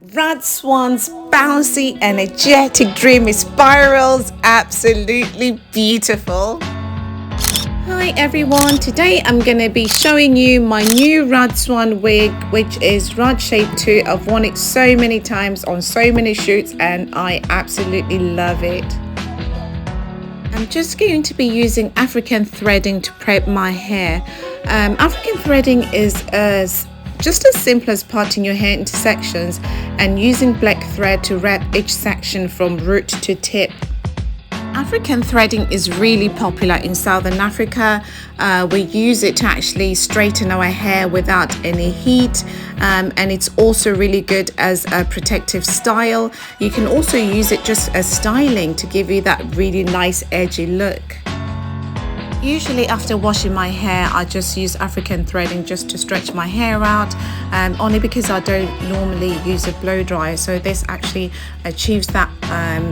Radswan's bouncy, energetic, dreamy spirals, absolutely beautiful. Hi everyone, today I'm going to be showing you my new Radswan wig, which is Radshape2. I've worn it so many times on so many shoots and I absolutely love it. I'm just going to be using African threading to prep my hair. African threading is just as simple as parting your hair into sections and using black thread to wrap each section from root to tip. African threading is really popular in Southern Africa. We use it to actually straighten our hair without any heat, and it's also really good as a protective style. You can also use it just as styling to give you that really nice edgy look. Usually after washing my hair, I just use African threading just to stretch my hair out, only because I don't normally use a blow dryer, so this actually achieves that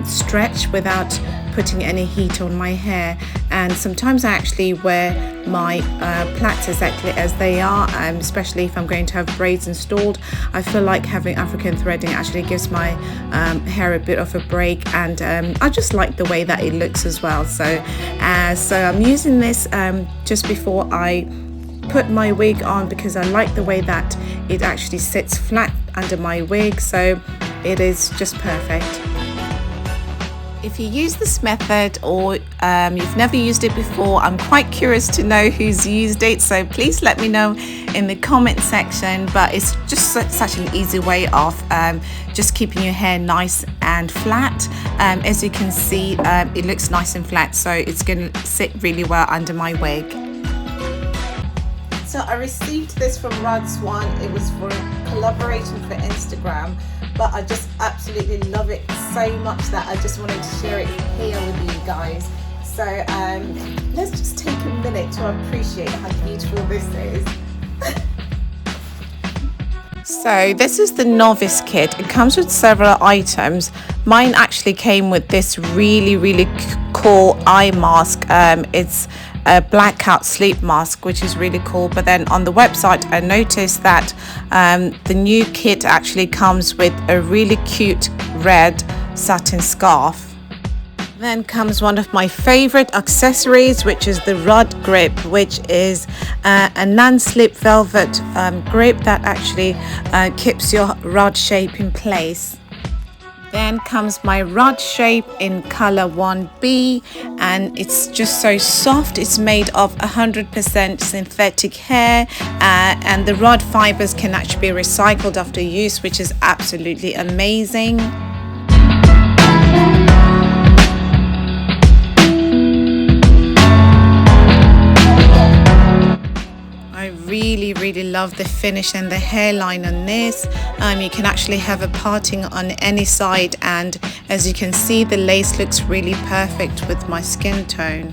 stretch without putting any heat on my hair. And sometimes I actually wear my plaits exactly as they are, especially if I'm going to have braids installed. I feel like having African threading actually gives my hair a bit of a break, and I just like the way that it looks as well. So I'm using this just before I put my wig on, because I like the way that it actually sits flat under my wig, so it is just perfect. If you use this method or you've never used it before, I'm quite curious to know who's used it, so please let me know in the comment section. But it's just such an easy way of just keeping your hair nice and flat. As you can see, it looks nice and flat, so it's going to sit really well under my wig. So I received this from Radswan. It was for a collaboration for Instagram, but I just absolutely love it so much that I just wanted to share it here with you guys. So let's just take a minute to appreciate how beautiful this is. So this is the novice kit. It comes with several items. Mine actually came with this really cool eye mask. It's a blackout sleep mask, which is really cool. But then on the website I noticed that the new kit actually comes with a really cute red satin scarf. Then comes one of my favorite accessories, which is the RadGrip, which is a non-slip velvet grip that actually keeps your Radshape in place. Then comes my Radshape in color 1B, and it's just so soft. It's made of 100% synthetic hair, and the rod fibers can actually be recycled after use, which is absolutely amazing. Really love the finish and the hairline on this. You can actually have a parting on any side, and as you can see, the lace looks really perfect with my skin tone.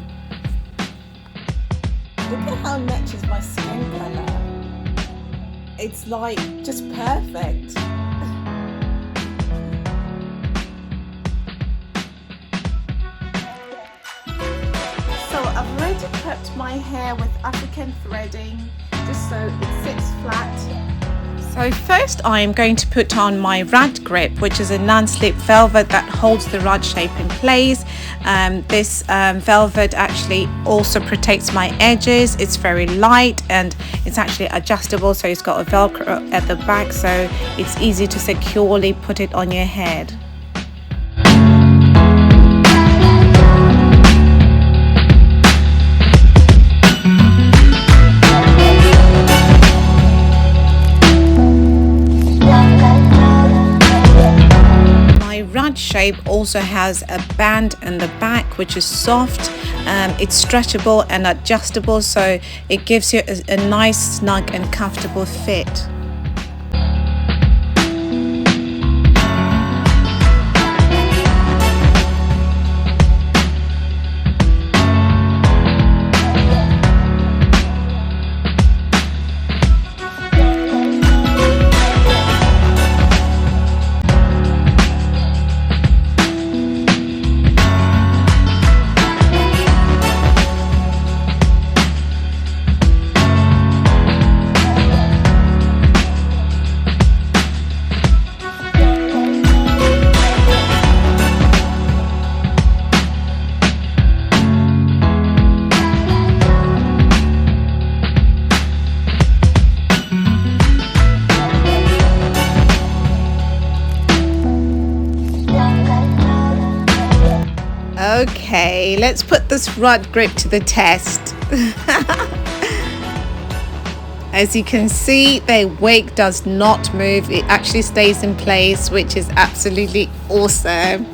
Look at how it matches my skin color. It's like just perfect. So I've already prepped my hair with African threading, just so it sits flat. So first I am going to put on my RadGrip, which is a non-slip velvet that holds the Radshape in place. This velvet actually also protects my edges. It's very light and it's actually adjustable, so it's got a Velcro at the back, so it's easy to securely put it on your head. Radshape also has a band in the back which is soft. It's stretchable and adjustable, so it gives you a nice, snug and comfortable fit. Okay, let's put this RadGrip to the test. As you can see, the wig does not move. It actually stays in place, which is absolutely awesome.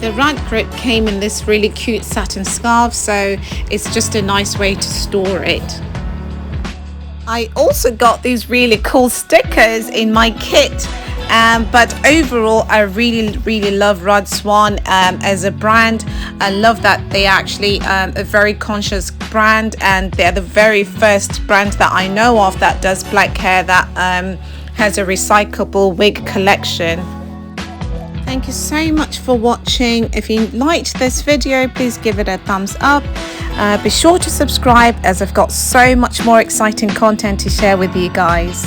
The RadGrip came in this really cute satin scarf, so it's just a nice way to store it. I also got these really cool stickers in my kit, but overall I really love Radswan as a brand. I love that they actually a very conscious brand, and they're the very first brand that I know of that does black hair that has a recyclable wig collection. Thank you so much for watching. If you liked this video, please give it a thumbs up. Be sure to subscribe, as I've got so much more exciting content to share with you guys.